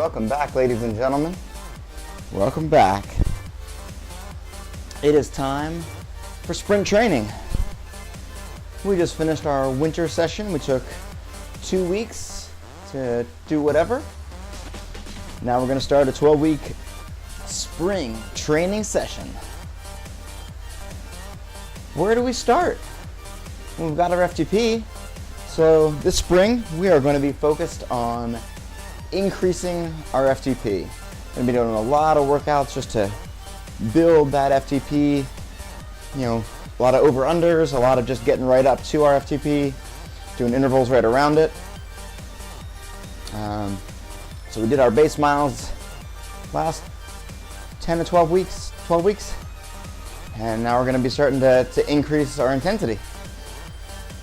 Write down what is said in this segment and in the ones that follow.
welcome back, ladies and gentlemen. Welcome back. It is time for sprint training. We just finished our winter session. We took 2 weeks to do whatever. Now we're going to start a 12-week spring training session. Where do we start? Well, we've got our FTP. So this spring, we are going to be focused on increasing our FTP. We're going to be doing a lot of workouts just to build that FTP. You know, a lot of over-unders, a lot of just getting right up to our FTP, doing intervals right around it. So we did our base miles last 10 to 12 weeks, and now we're going to be starting to increase our intensity.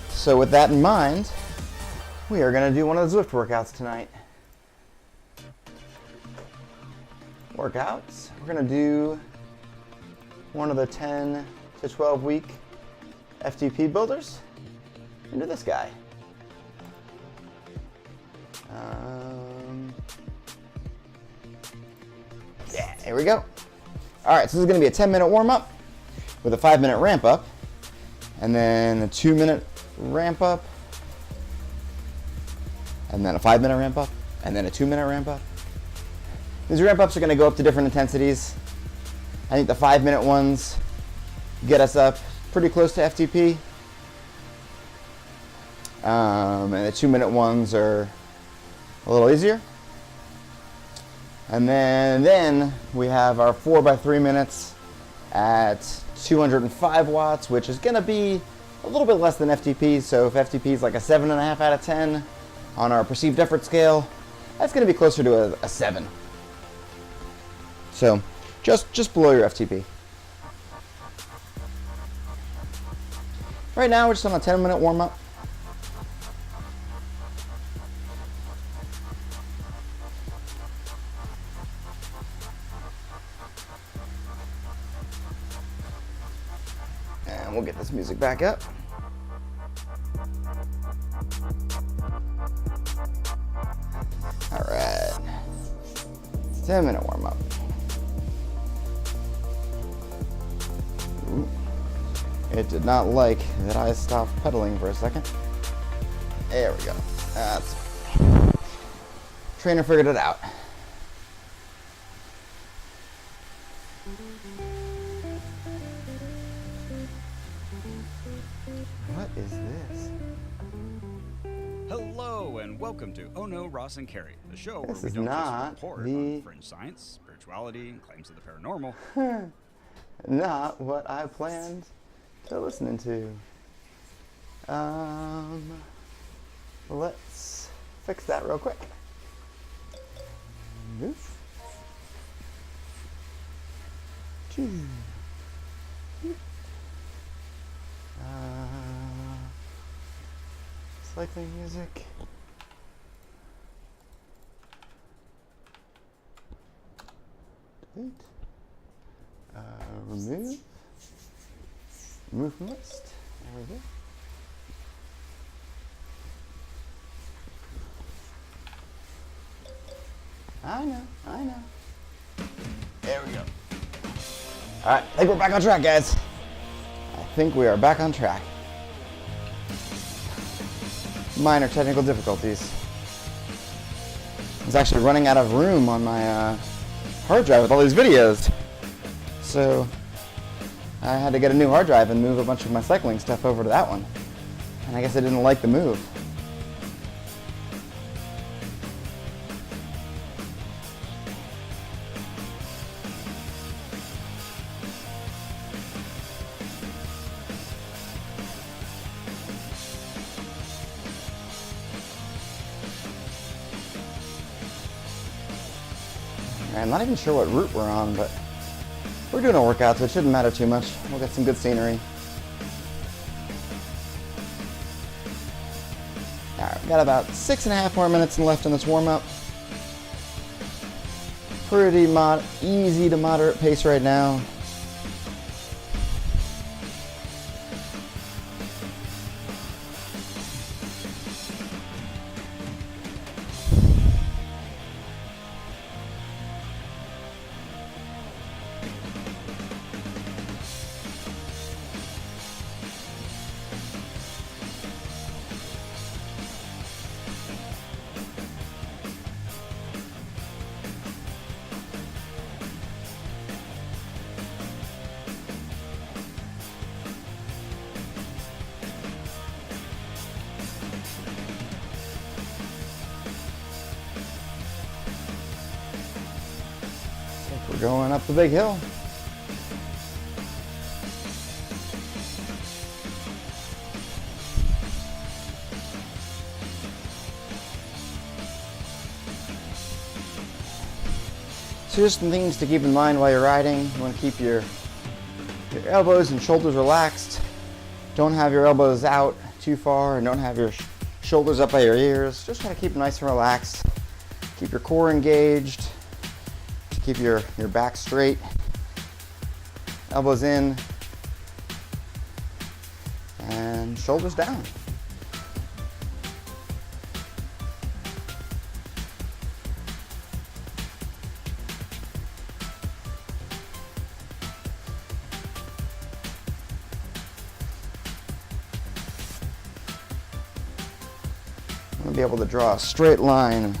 So with that in mind, we are going to do one of the Zwift workouts tonight. We're going to do one of the 10 to 12 week FTP builders. And do this guy. Yeah, here we go. All right, so this is going to be a 10-minute warm-up with a 5-minute ramp-up, and then a 2-minute ramp-up, and then a 5-minute ramp-up, and then a 2-minute ramp-up. These ramp-ups are going to go up to different intensities. I think the 5-minute ones get us up pretty close to FTP, and the 2-minute ones are a little easier. And then we have our 4x3 minutes at 205 watts, which is going to be a little bit less than FTP. So if FTP is like a 7.5 out of 10 on our perceived effort scale, that's going to be closer to a 7. So just below your FTP. Right now we're just on a 10-minute warm-up. And we'll get this music back up. All right, 10-minute warm-up. It did not like that I stopped pedaling for a second. There we go. That's trainer figured it out. What is this? Hello and welcome to Oh No, Ross and Carrie, the show where we don't just report on fringe science, spirituality, and claims of the paranormal. Not what I planned to listen to. Let's fix that real quick. Move. Cycling music. Delete. Remove from list. There we go. I know. There we go. All right, I think we're back on track, guys. I think we are back on track. Minor technical difficulties. I was actually running out of room on my hard drive with all these videos. So I had to get a new hard drive and move a bunch of my cycling stuff over to that one. And I guess I didn't like the move. I'm not even sure what route we're on, but we're doing a workout, so it shouldn't matter too much. We'll get some good scenery. All right, we've got about 6.5 more minutes left in this warm-up. Pretty easy to moderate pace right now. going up the big hill. So just some things to keep in mind while you're riding. You want to keep your elbows and shoulders relaxed. Don't have your elbows out too far and don't have your shoulders up by your ears. Just try to keep nice and relaxed. Keep your core engaged. Keep your back straight. Elbows in and shoulders down. You want to be able to draw a straight line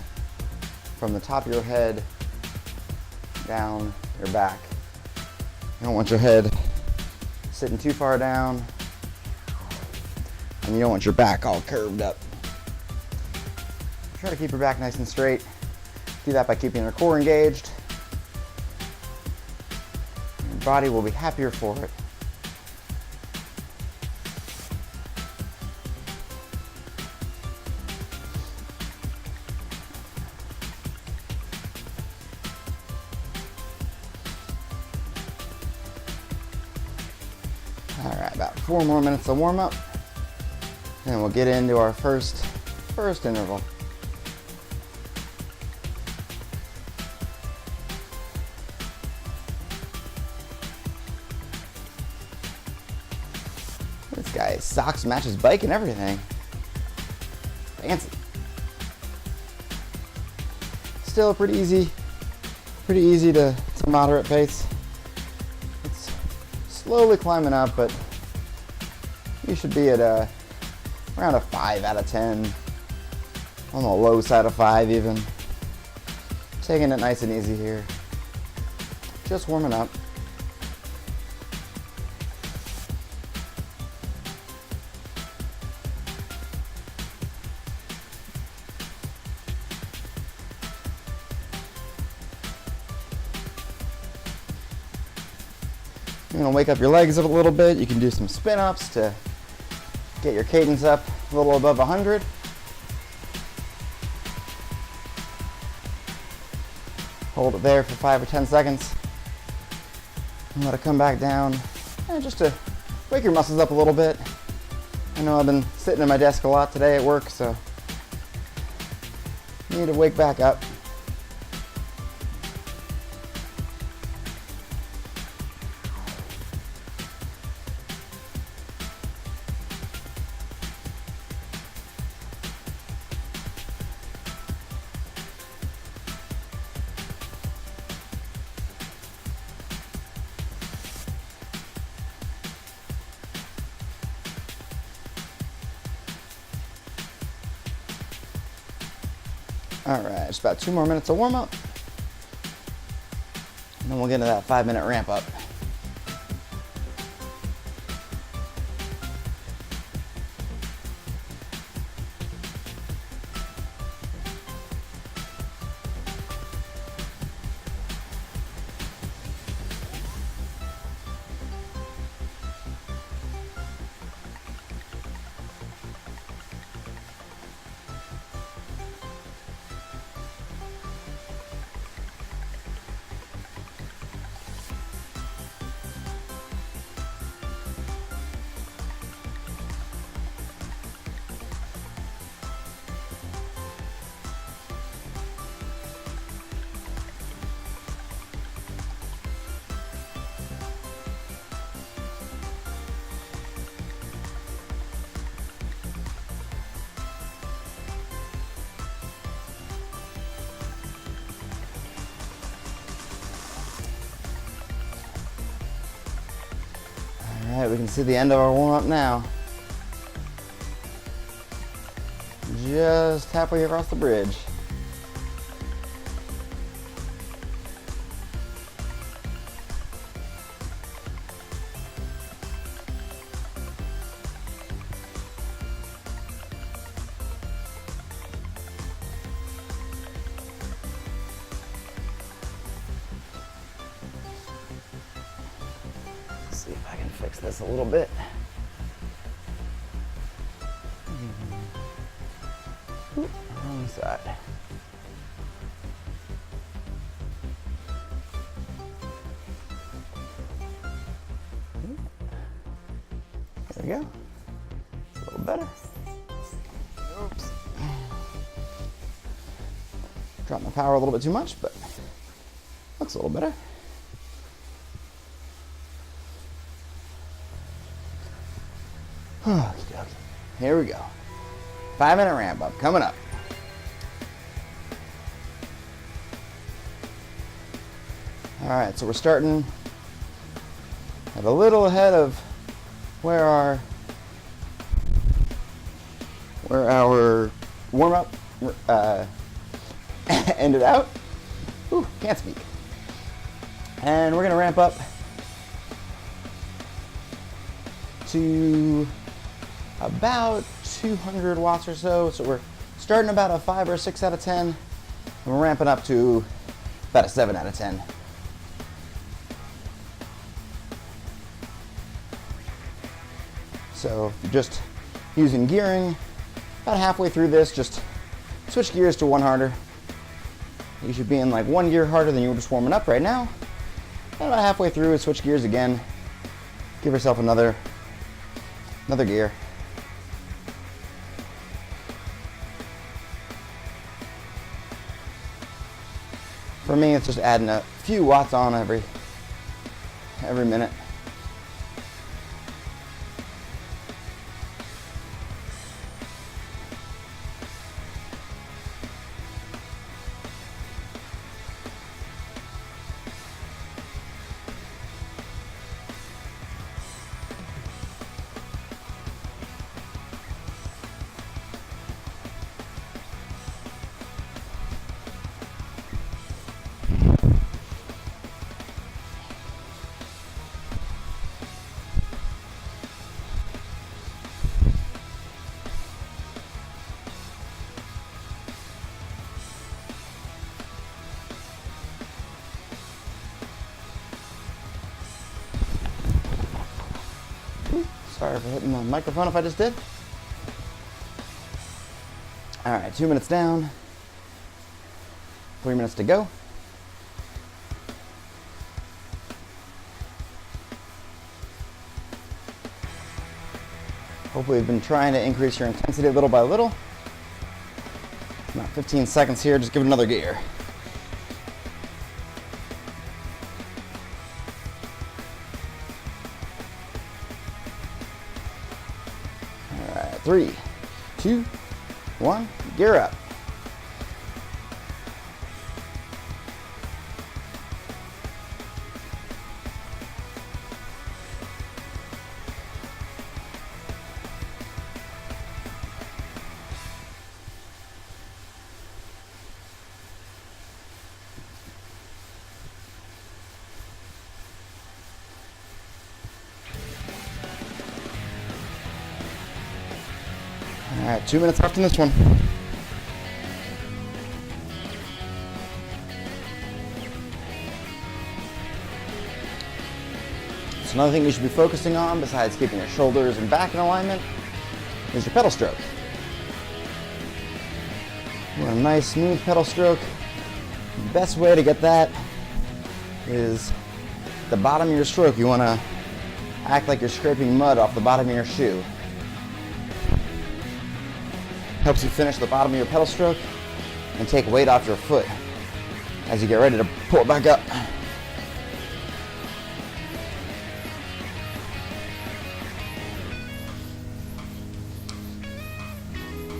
from the top of your head down your back. You don't want your head sitting too far down, and you don't want your back all curved up. Try to keep your back nice and straight. Do that by keeping your core engaged. Your body will be happier for it. All right, about 4 more minutes of warm up, and we'll get into our first interval. This guy's socks match his bike and everything. Fancy. Still pretty easy to moderate pace. Slowly climbing up, but you should be at around a 5 out of 10, on the low side of 5 even. Taking it nice and easy here. Just warming up. You're going to wake up your legs up a little bit. You can do some spin-ups to get your cadence up a little above 100. Hold it there for 5 or 10 seconds. And let it come back down. And just to wake your muscles up a little bit. I know I've been sitting at my desk a lot today at work, so I need to wake back up. All right, just about 2 more minutes of warm up. And then we'll get into that 5-minute ramp up. All right, we can see the end of our warm-up now. Just halfway across the bridge. see if I can fix this a little bit. Ooh, wrong side. There we go. It's a little better. Oops. Dropped my power a little bit too much, but looks a little better. Okey-dokey. Here we go. 5-minute ramp up coming up. All right, so we're starting at a little ahead of where our warm-up ended out. Ooh, can't speak. And we're gonna ramp up to about 200 watts or so. So we're starting about a 5 or 6 out of 10, and we're ramping up to about a 7 out of 10. So if you're just using gearing, about halfway through this, just switch gears to one harder. You should be in like 1 gear harder than you were just warming up right now. And about halfway through, switch gears again. Give yourself another gear. For me, it's just adding a few watts on every minute. Sorry for hitting the microphone if I just did. All right, 2 minutes down, 3 minutes to go. Hopefully you've been trying to increase your intensity little by little. About 15 seconds here, just give it another gear. All right, 3, 2, 1, gear up. All right, 2 minutes left in this one. So another thing you should be focusing on, besides keeping your shoulders and back in alignment, is your pedal stroke. You want a nice, smooth pedal stroke. The best way to get that is the bottom of your stroke. You want to act like you're scraping mud off the bottom of your shoe. Helps you finish the bottom of your pedal stroke and take weight off your foot as you get ready to pull it back up.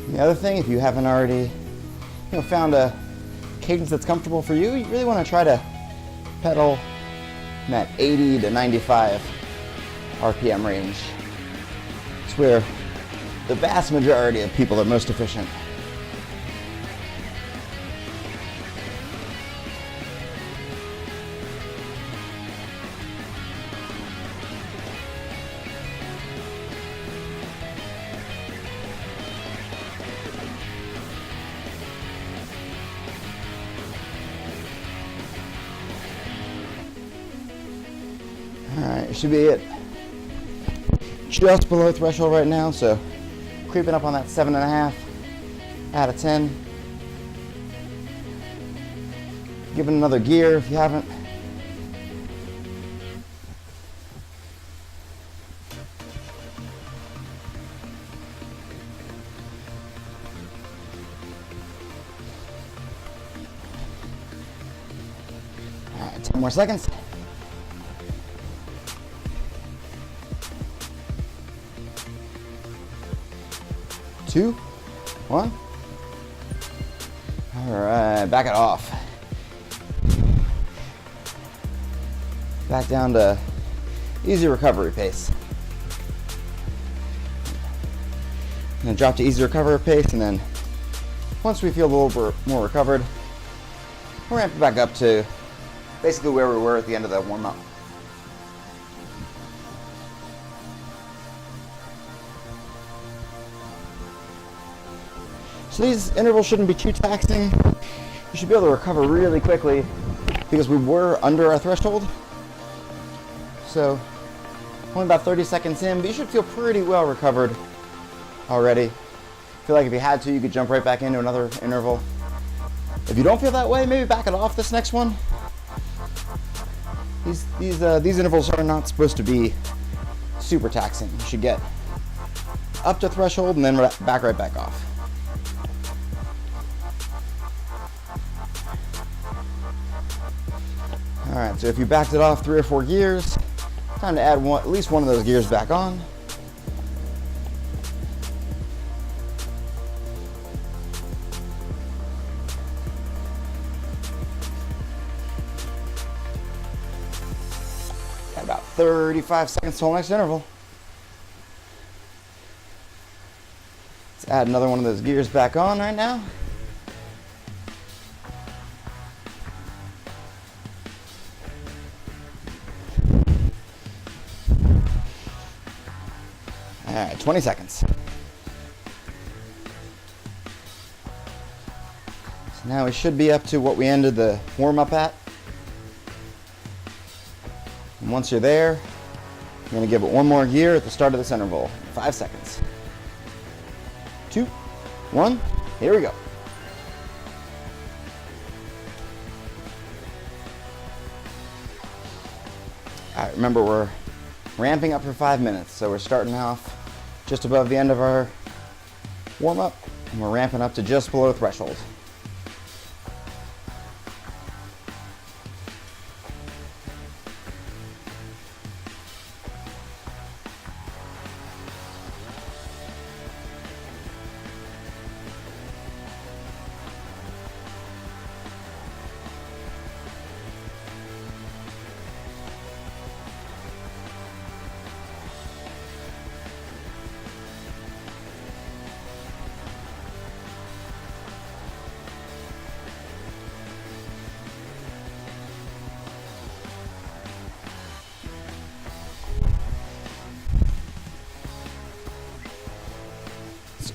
The other thing, if you haven't already found a cadence that's comfortable for you, you really want to try to pedal in that 80 to 95 RPM range. It's where the vast majority of people are most efficient. All right, it should be it. just below threshold right now, so creeping up on that 7.5 out of 10. Give it another gear if you haven't. All right, 10 more seconds. 2, 1. All right, back it off. Back down to easy recovery pace. And then drop to easy recovery pace, and then once we feel a little bit more recovered, we'll ramp it back up to basically where we were at the end of the warm-up. So these intervals shouldn't be too taxing. You should be able to recover really quickly because we were under our threshold. So only about 30 seconds in, but you should feel pretty well recovered already. Feel like if you had to, you could jump right back into another interval. If you don't feel that way, maybe back it off this next one. These intervals are not supposed to be super taxing. You should get up to threshold and then right back off. All right, so if you backed it off 3 or 4 gears, time to add at least one of those gears back on. Got about 35 seconds till next interval. Let's add another one of those gears back on right now. All right, 20 seconds. So now we should be up to what we ended the warm-up at. And once you're there, you're going to give it one more gear at the start of this interval. 5 seconds. 2, 1, here we go. All right, remember we're ramping up for 5 minutes, so we're starting off just above the end of our warm-up, and we're ramping up to just below threshold.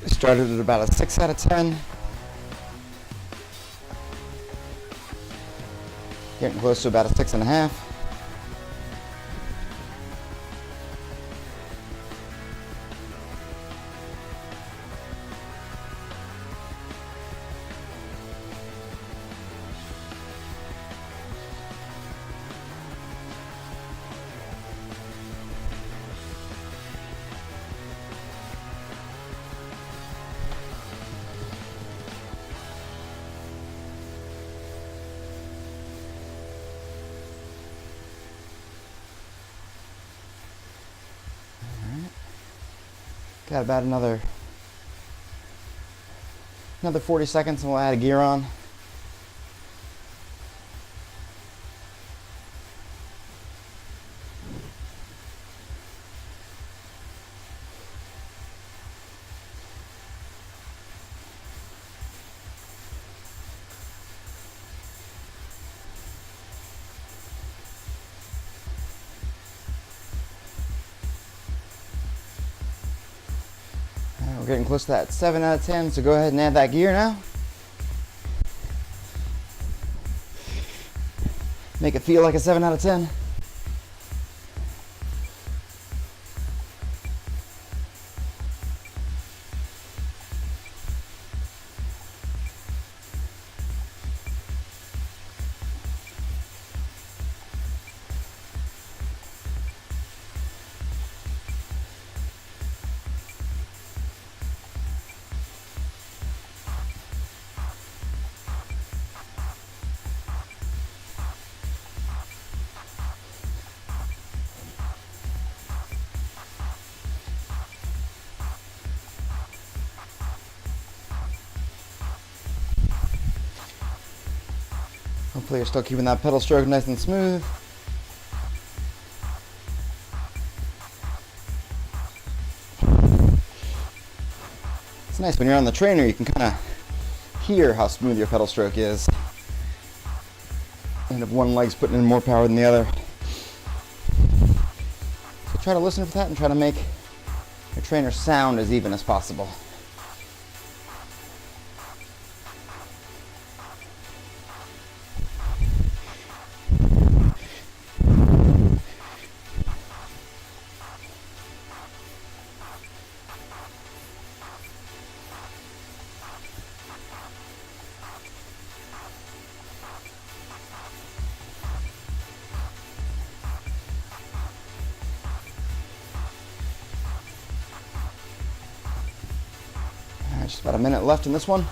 Started at about a 6 out of 10. Getting close to about a 6.5. Got about another 40 seconds and we'll add a gear on. We're getting close to that 7 out of 10, so go ahead and add that gear now. Make it feel like a 7 out of 10. Hopefully you're still keeping that pedal stroke nice and smooth. It's nice when you're on the trainer, you can kind of hear how smooth your pedal stroke is. And if one leg's putting in more power than the other. So try to listen for that and try to make your trainer sound as even as possible. Just about a minute left in this one.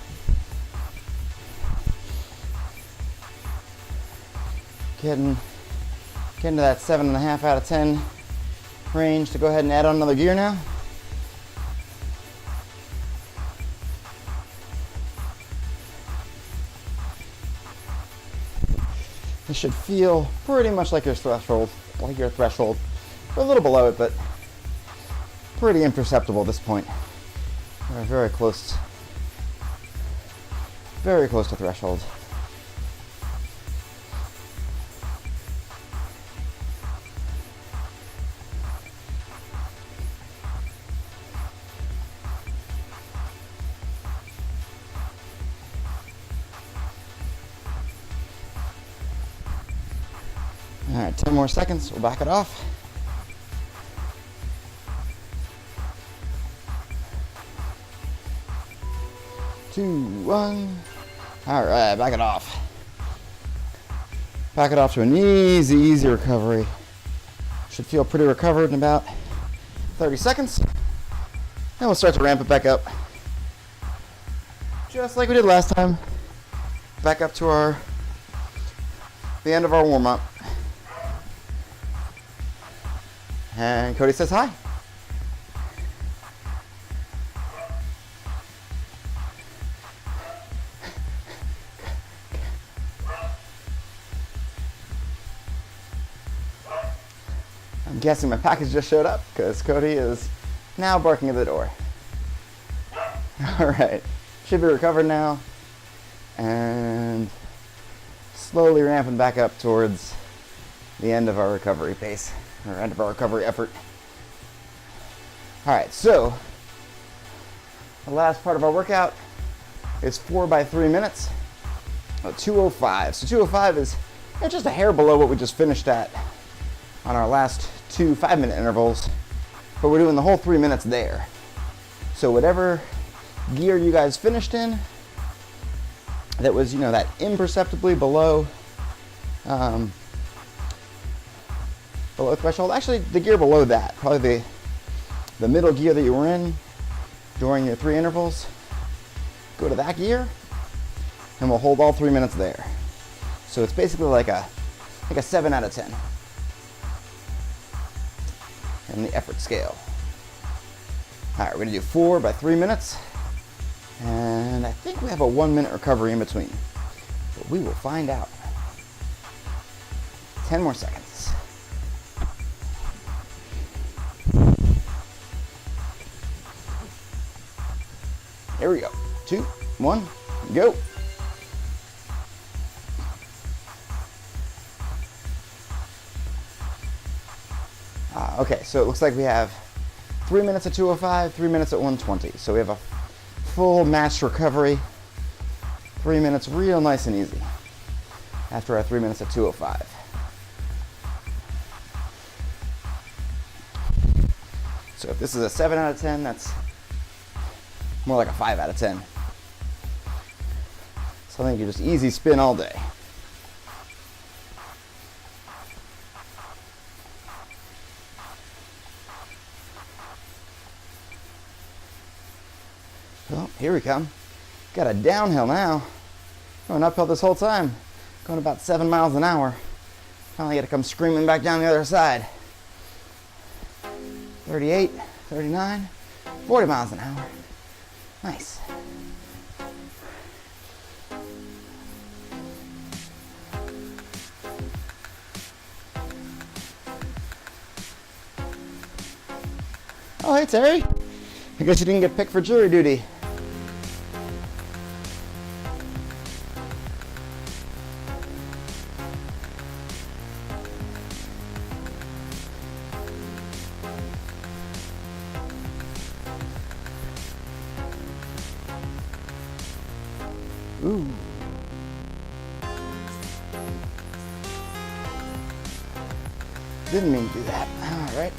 Getting to that 7.5 out of 10 range to go ahead and add on another gear now. This should feel pretty much like your threshold, We're a little below it, but pretty imperceptible at this point. We're very close to threshold. All right, 10 more seconds, we'll back it off. Two, one. All right, back it off. Back it off to an easy recovery. Should feel pretty recovered in about 30 seconds. And we'll start to ramp it back up. Just like we did last time. Back up to the end of our warm-up. And Cody says hi. I'm guessing my package just showed up because Cody is now barking at the door. All right, should be recovered now and slowly ramping back up towards the end of our recovery pace, or end of our recovery effort. All right, so the last part of our workout is 4 by 3 minutes, 2:05. So 2:05 is just a hair below what we just finished at on our last 2 5-minute intervals, but we're doing the whole 3 minutes there. So whatever gear you guys finished in that was, that imperceptibly below threshold. Actually, the gear below that, probably the middle gear that you were in during your 3 intervals, go to that gear, and we'll hold all 3 minutes there. So it's basically like a 7 out of 10 in the effort scale. All right, we're gonna do 4 by 3 minutes, and I think we have a 1-minute recovery in between, but we will find out. 10 more seconds. Here we go. 2, 1, go. Okay, so it looks like we have 3 minutes at 2:05, 3 minutes at 1:20. So we have a full matched recovery. 3 minutes real nice and easy after our 3 minutes at 2:05. So if this is a 7 out of 10, that's more like a 5 out of 10. Something you just easy spin all day. Well, here we come. Got a downhill now. Going uphill this whole time. Going about 7 miles an hour. Finally got to come screaming back down the other side. 38, 39, 40 miles an hour. Nice. hey Terry. I guess you didn't get picked for jury duty. Ooh. Didn't mean to do that. All right.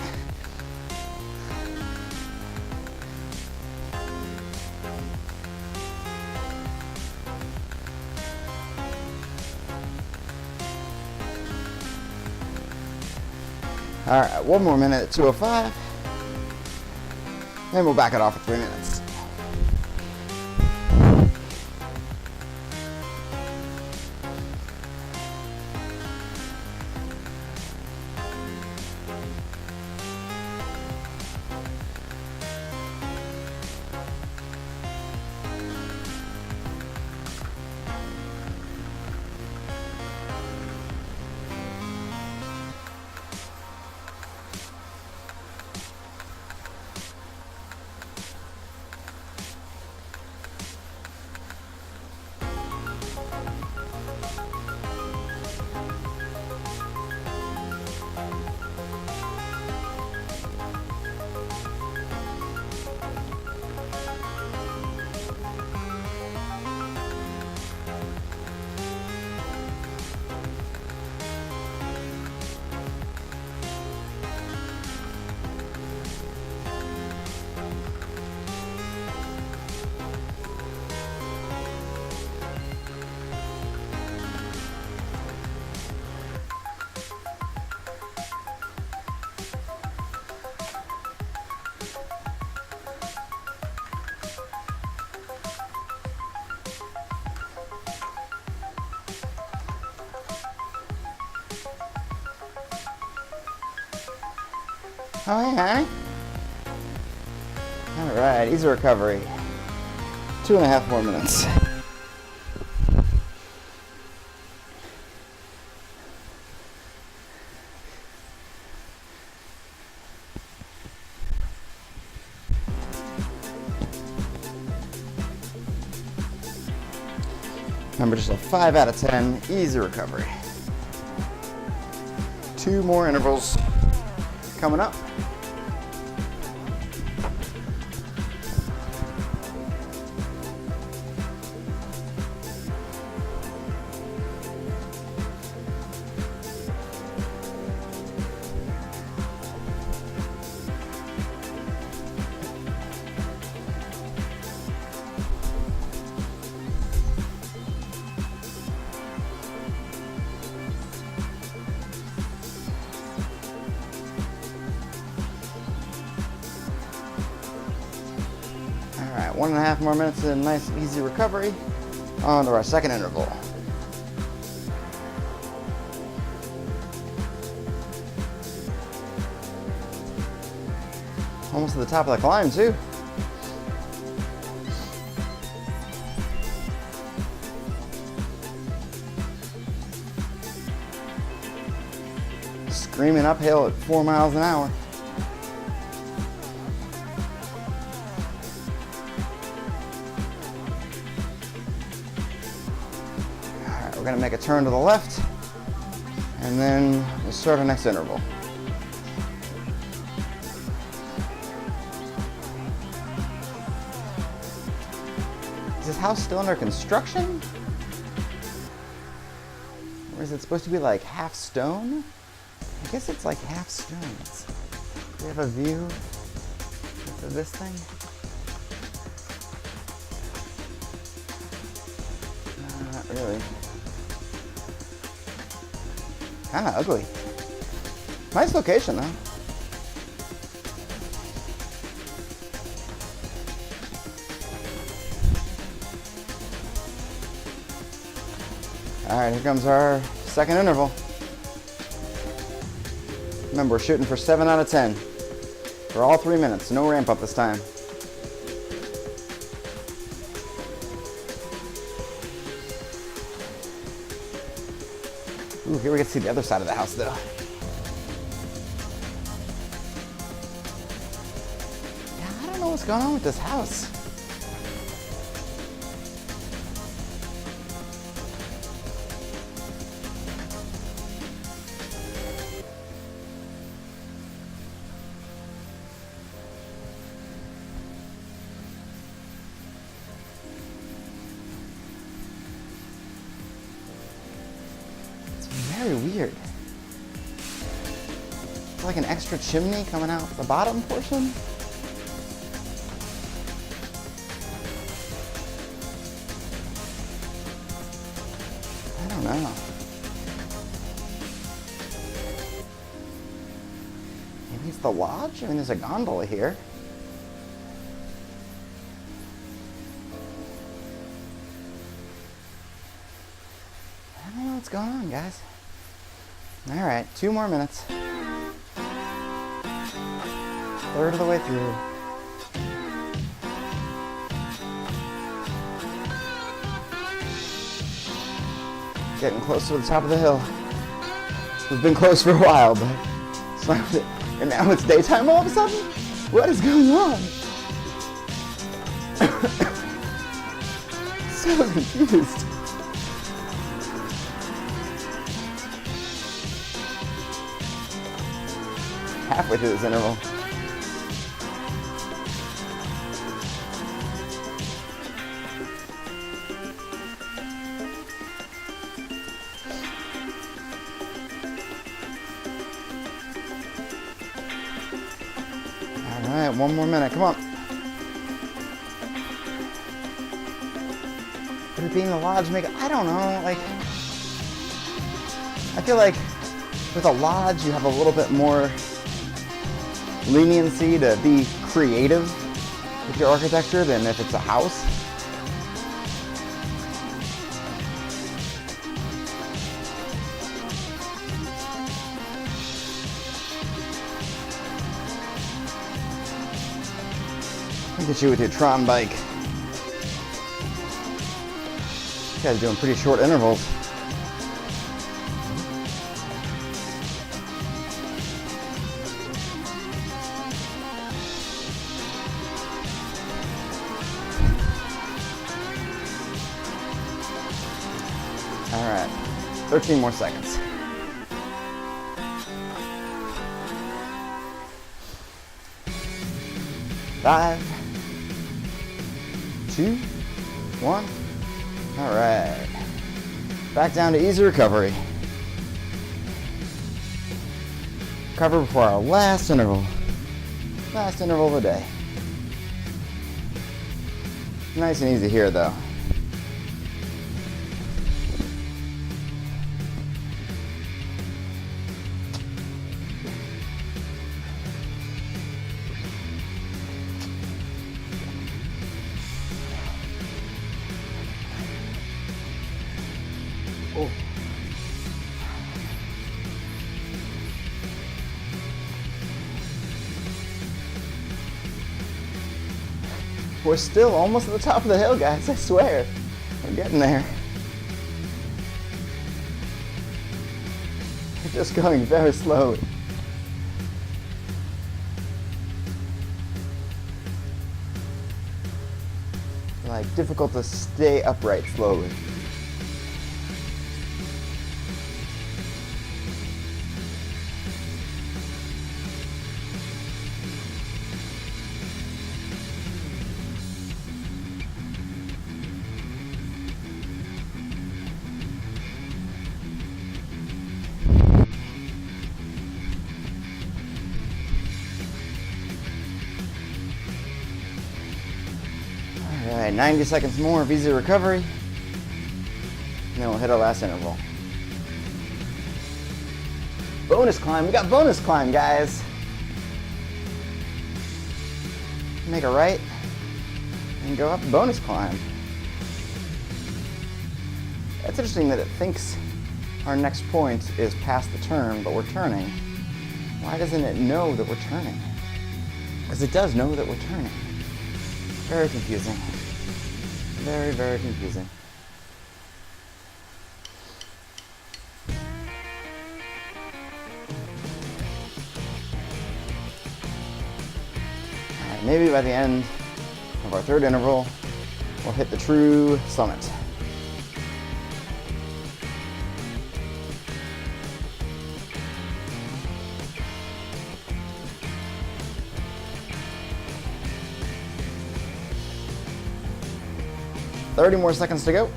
All right, one more minute at 2:05. Then we'll back it off for 3 minutes. Oh, yeah. All right, easy recovery. 2.5 more minutes. Remember, just a 5 out of 10, easy recovery. 2 more intervals coming up. All right, 1.5 more minutes of nice, easy recovery. On to our second interval. Almost to the top of the climb, too. Screaming uphill at 4 miles an hour. We're going to make a turn to the left, and then we'll start our next interval. Is this house still under construction? Or is it supposed to be like half stone? I guess it's like half stone. Do we have a view of this thing? No, not really. Kind of ugly. Nice location though. All right, here comes our second interval. Remember, we're shooting for 7 out of 10 for all 3 minutes. No ramp up this time. Ooh, here we get to see the other side of the house though. what's going on with this house. Very weird. It's like an extra chimney coming out the bottom portion. I don't know. Maybe it's the lodge? I mean, there's a gondola here. I don't know what's going on, guys. All right, 2 more minutes. Third of the way through. Getting close to the top of the hill. We've been close for a while, but it's not, and now it's daytime all of a sudden? What is going on? So confused. Halfway through this interval. All right, 1 more minute, come on. Would it be in the lodge make it? I don't know, like, I feel like with a lodge you have a little bit more leniency to be creative with your architecture than if it's a house. Look at you with your Tron bike. You guys are doing pretty short intervals. All right, 13 more seconds. Five, 2, 1. All right, back down to easy recovery. Recover before our last interval. Last interval of the day. Nice and easy here, though. Oh. We're still almost at the top of the hill, guys, I swear. We're getting there. We're just going very slowly. Like, difficult to stay upright slowly. All right, 90 seconds more of easy recovery, and then we'll hit our last interval. Bonus climb, we got bonus climb, guys. Make a right, and go up bonus climb. It's interesting that it thinks our next point is past the turn, but we're turning. Why doesn't it know that we're turning? Because it does know that we're turning. Very confusing. Very, very confusing. All right, maybe by the end of our third interval, we'll hit the true summit. "30 more seconds to go."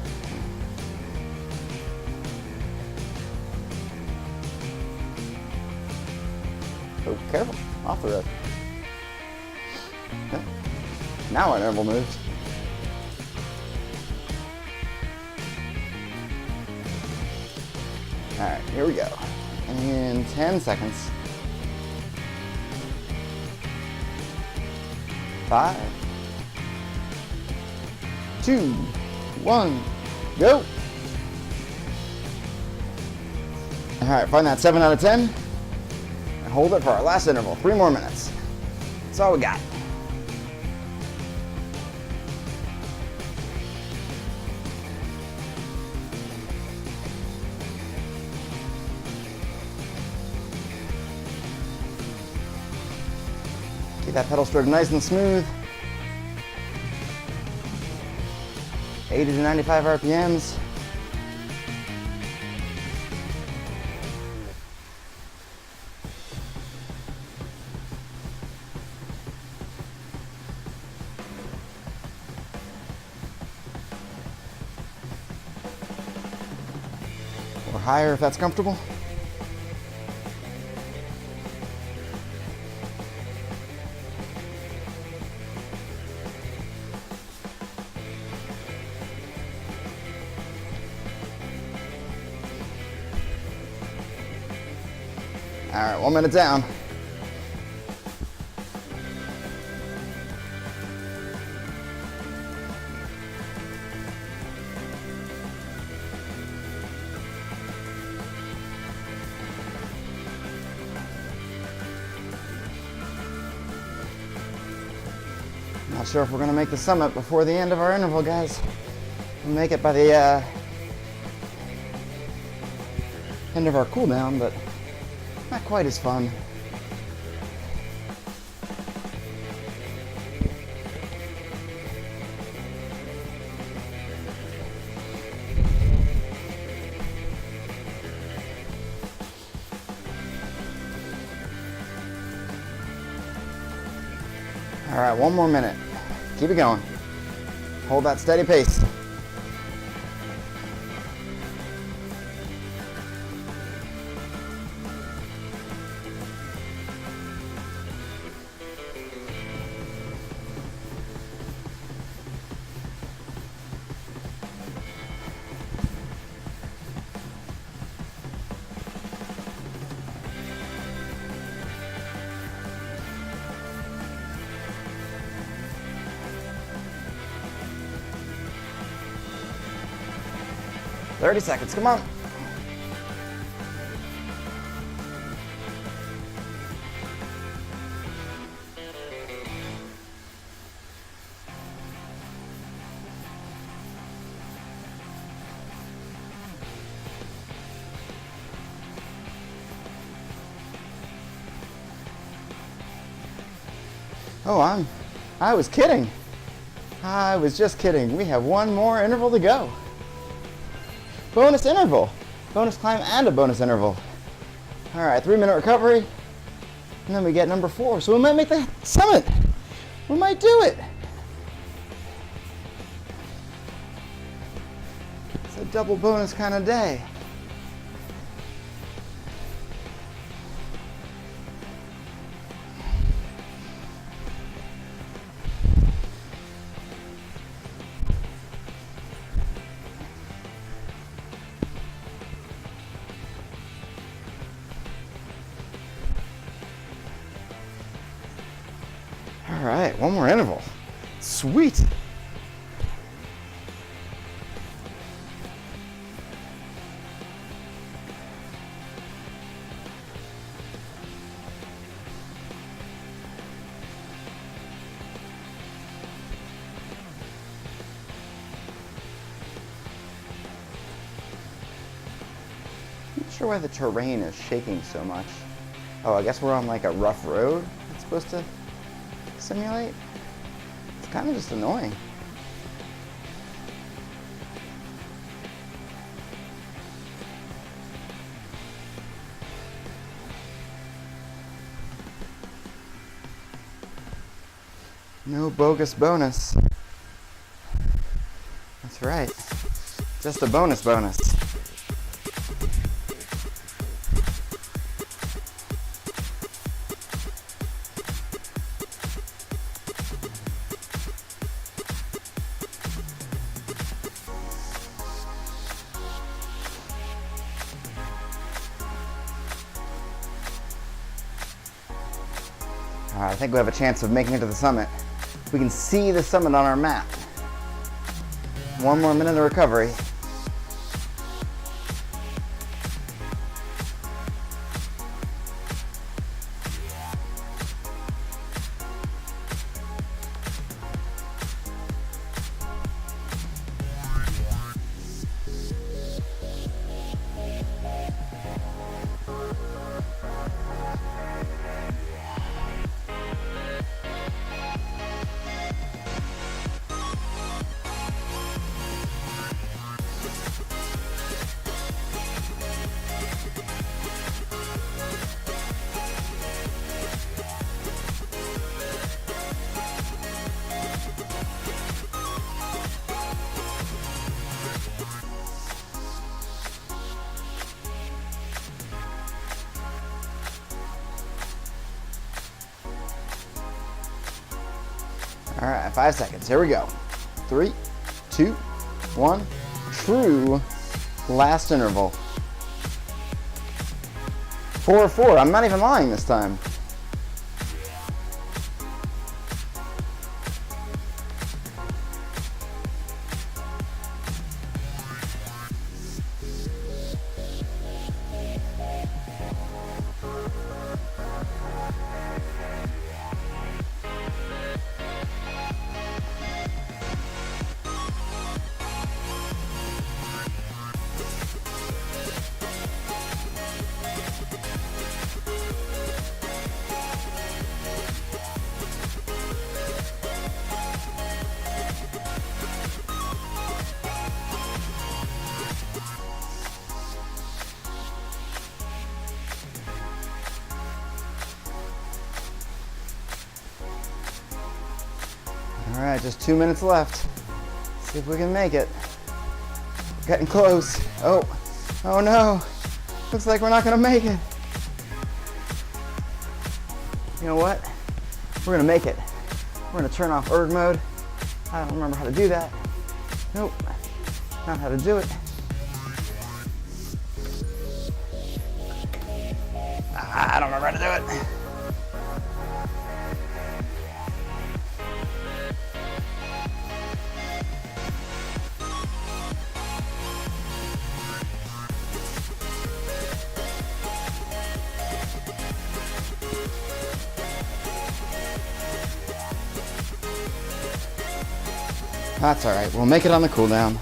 Oh, careful, off the road. Okay. Now our interval moves. All right, here we go. In 10 seconds. 5, 2, 1, go. All right, find that 7 out of 10 and hold it for our last interval. 3 more minutes. That's all we got. Keep that pedal stroke nice and smooth. 80 to 95 RPMs. Or higher if that's comfortable. All right, 1 minute down. Not sure if we're gonna make the summit before the end of our interval, guys. We'll make it by the end of our cool down, but not quite as fun. All right, 1 more minute. Keep it going. Hold that steady pace. "30 seconds, come on." Oh, I was kidding. I was just kidding. We have 1 more interval to go. Bonus interval. Bonus climb and a bonus interval. All right, 3-minute recovery. And then we get number 4. So we might make the summit. We might do it. It's a double bonus kind of day. All right, 1 more interval. Sweet. I'm not sure why the terrain is shaking so much. Oh, I guess we're on like a rough road. It's supposed to simulate? It's kind of just annoying. No bogus bonus. That's right. Just a bonus. All right, I think we have a chance of making it to the summit. We can see the summit on our map. One more minute of recovery. All right, 5 seconds. Here we go. 3, 2, 1. True last interval. 4-4. I'm not even lying this time. All right, just 2 minutes left. See if we can make it. Getting close. Oh no. Looks like we're not gonna make it. You know what? We're gonna make it. We're gonna turn off erg mode. I don't remember how to do that. Nope, not how to do it. I don't remember how to do it. That's all right. We'll make it on the cooldown.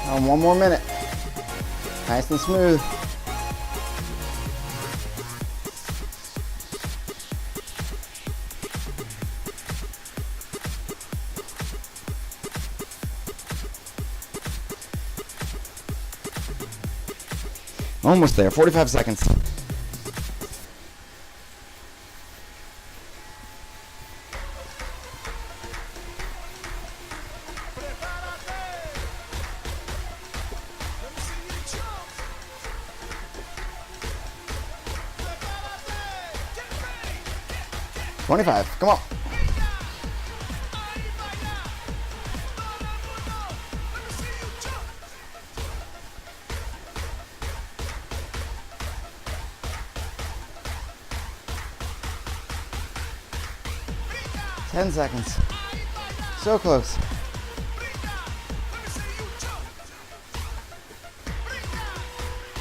Oh, 1 more minute. Nice and smooth. Almost there, 45 seconds. $25, come on. Ten seconds. So close.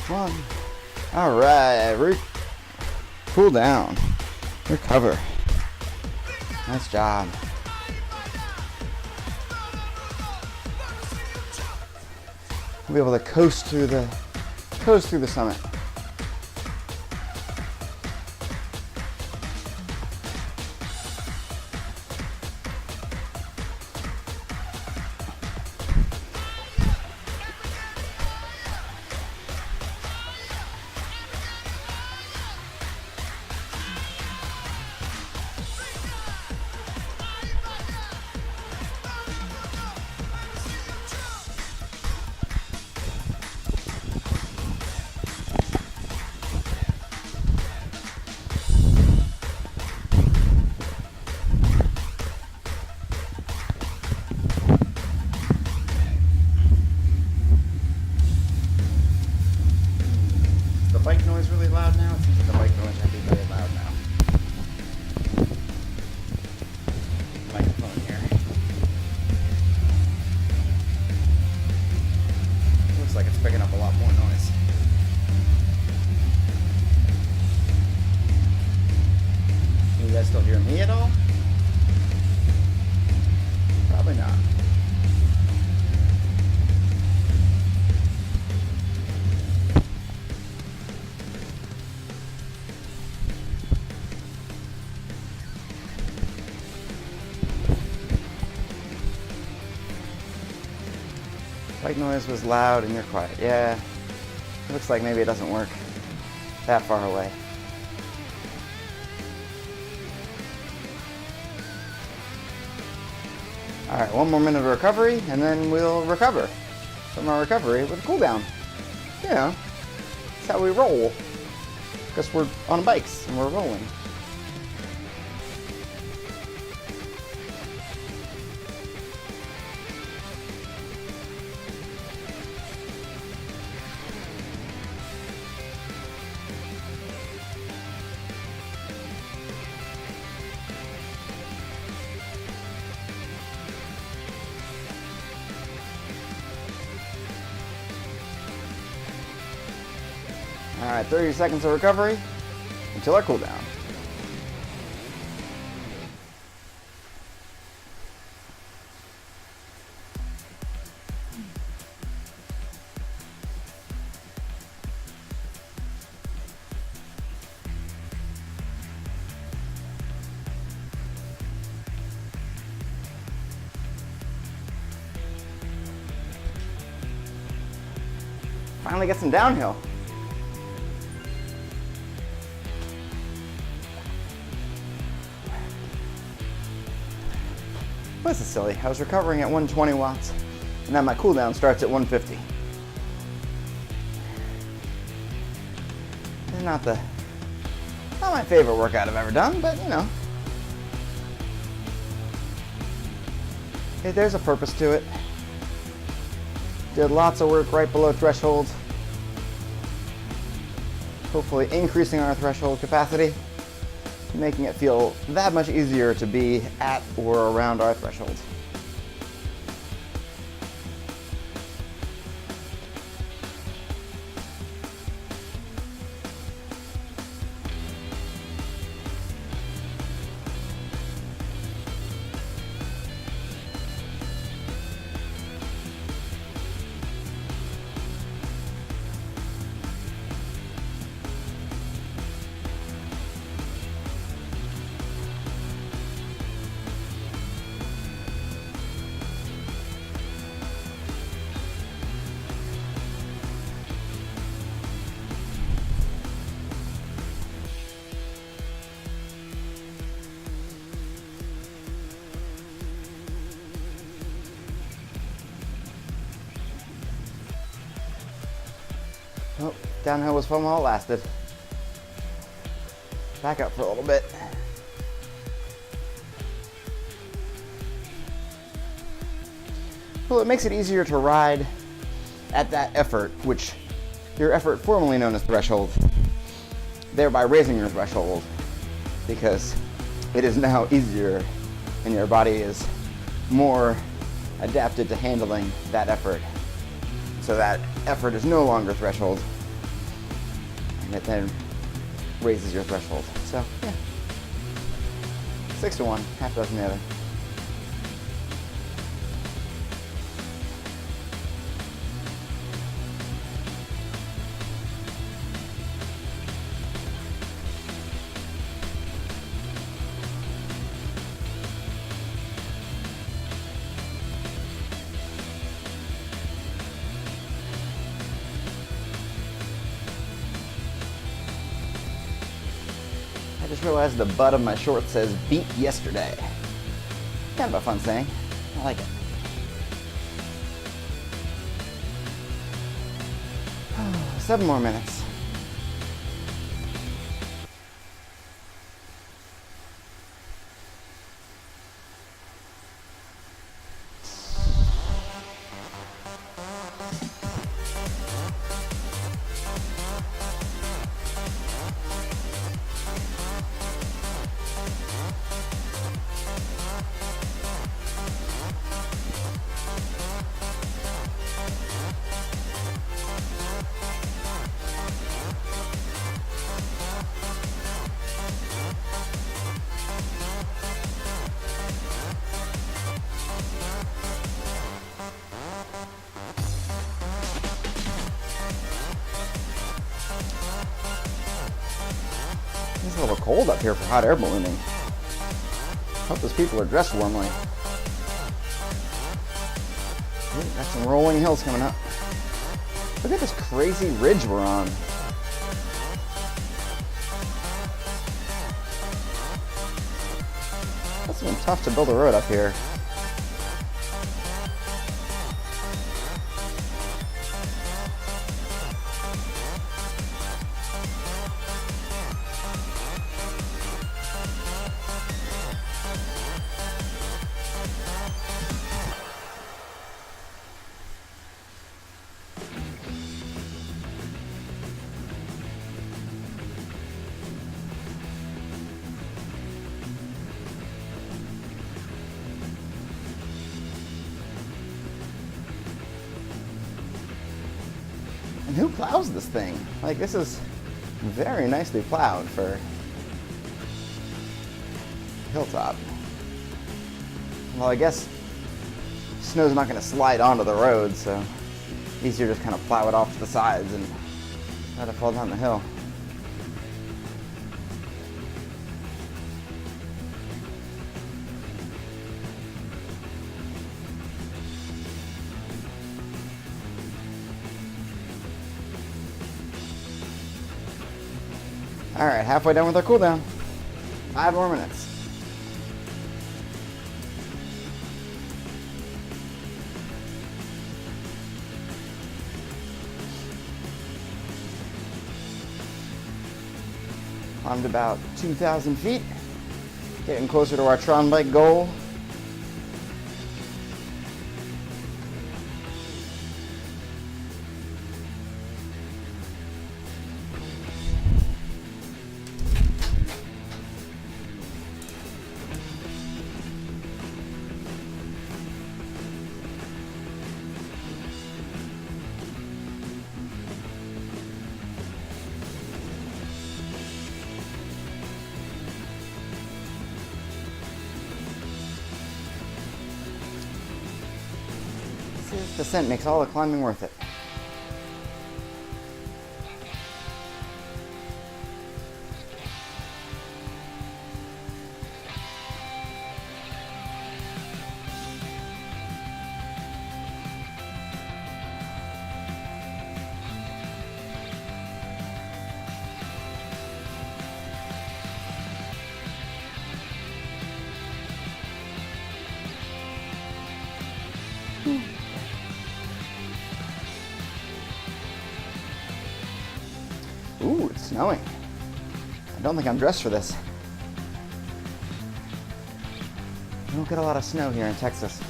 One. All right. Cool down. Recover. Nice job. We'll be able to coast through the summit. Bike noise really loud now? It seems like the bike noise might be very loud now. Microphone here. Looks like it's picking up a lot more noise. Can you guys still hear me at all? Probably not. Bike noise was loud and you're quiet. Yeah, it looks like maybe it doesn't work that far away. All right, one more minute of recovery and then we'll recover from our recovery with a cool down. You know, that's how we roll because we're on bikes and we're rolling. All right, 30 seconds of recovery until our cooldown. Finally get some downhill. This is silly. I was recovering at 120 watts, and then my cooldown starts at 150. It's not my favorite workout I've ever done, but you know, there's a purpose to it. Did lots of work right below threshold, hopefully increasing our threshold capacity, making it feel that much easier to be at or around our threshold. Oh, downhill was fun while it lasted. Back up for a little bit. Well, it makes it easier to ride at that effort, which your effort formerly known as threshold, thereby raising your threshold, because it is now easier and your body is more adapted to handling that effort. So that effort is no longer threshold, and it then raises your threshold. So, yeah. 6 to 1, half dozen the other. I just realized the butt of my short says beat yesterday. Kind of a fun saying. I like it. Oh, 7 more minutes. It's a little cold up here for hot air ballooning. Hope those people are dressed warmly. Ooh, got some rolling hills coming up. Look at this crazy ridge we're on. It's been tough to build a road up here. And who plows this thing? Like, this is very nicely plowed for hilltop. Well, I guess snow's not going to slide onto the road, so easier to just kind of plow it off to the sides and let it fall down the hill. All right, halfway done with our cooldown. 5 more minutes. Climbed about 2,000 feet. Getting closer to our Tron bike goal. This descent makes all the climbing worth it. Ooh, it's snowing. I don't think I'm dressed for this. We don't get a lot of snow here in Texas.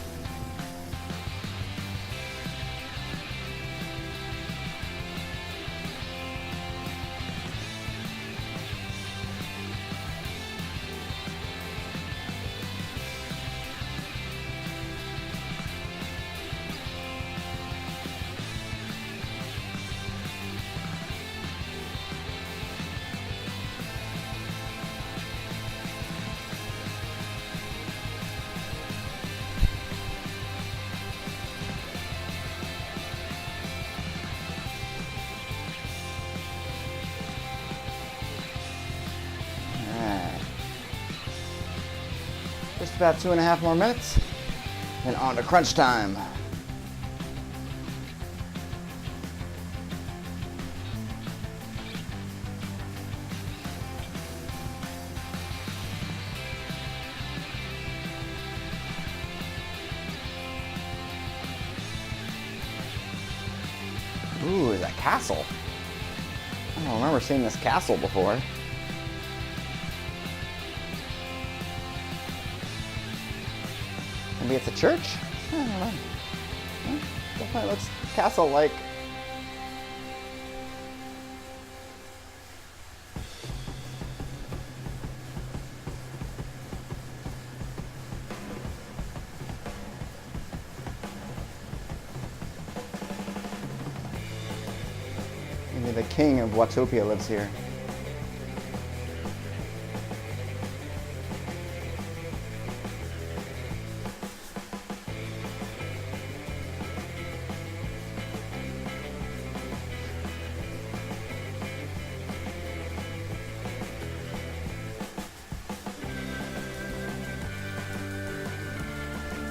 Just about 2.5 more minutes, and on to crunch time. castle. I don't remember seeing this castle before. Maybe it's a church? I don't know. Definitely looks castle-like. Maybe the king of Watopia lives here.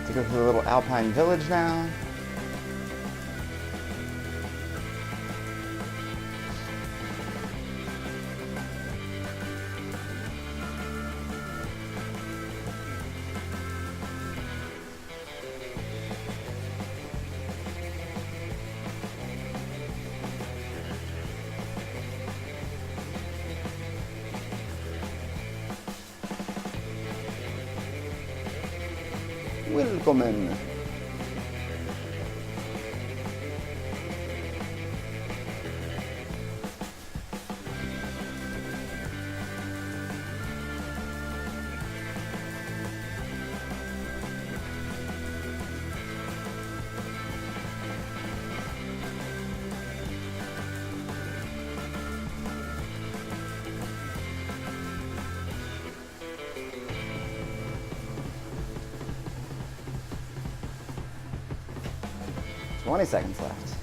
To go through the little alpine village now. Willkommen. Twenty seconds left.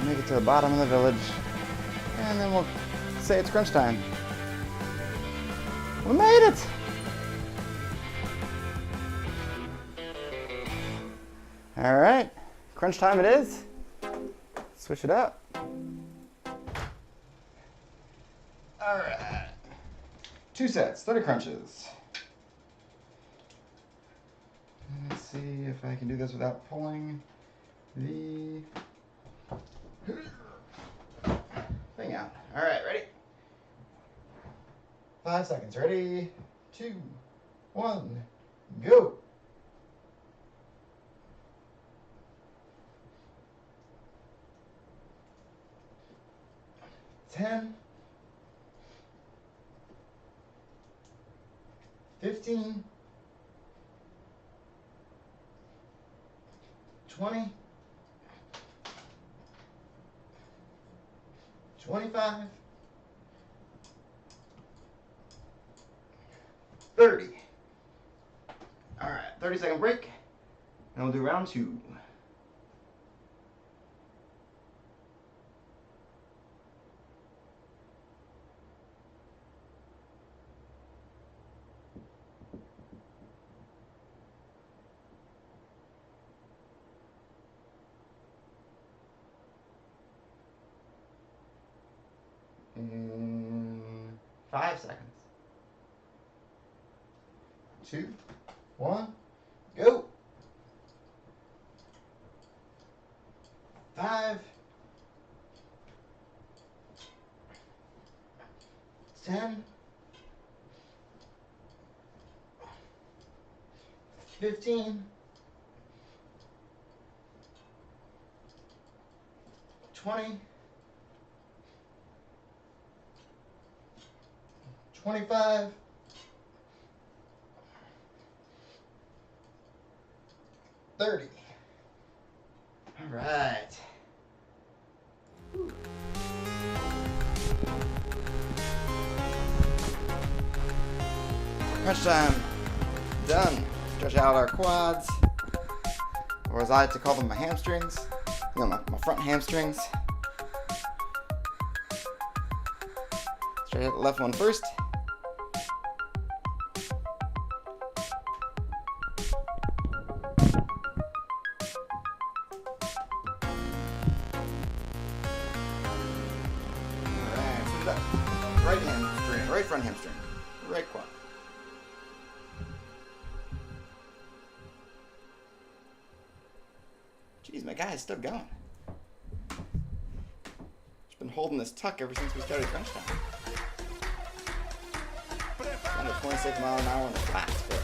Make it to the bottom of the village, and then we'll say it's crunch time. We made it! All right, crunch time it is. Switch it up. All right, 2 sets, 30 crunches. Let's see if I can do this without pulling the thing out. All right, ready? 5 seconds, ready, 2, 1, go. 10, 15, 20, 25, 30. All right, 30-second break, and we'll do round 2. In 5 seconds. 2, 1, go. 5, 10, 15, 20, 25, 30. All right. Crunch time. Done. Stretch out our quads, or as I like to call them, my hamstrings. You know, my front hamstrings. Stretch out the left one first. Right hand. right front hamstring, right quad. Jeez, my guy is still going. Just been holding this tuck ever since we started crunch time. Under 26 miles an hour on the flats, but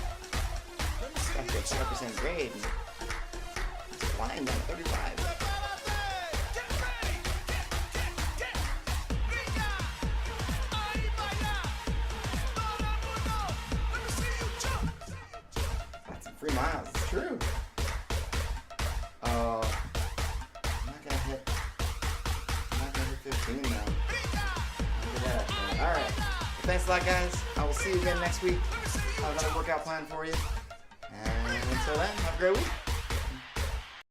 got to 5% grade and it's flying down to 35. Got some free miles, it's true. Oh, I'm not gonna hit 15 now. Look at that. All right. Thanks a lot, guys. I will see you again next week. I've got a workout plan for you. And until then, have a great week.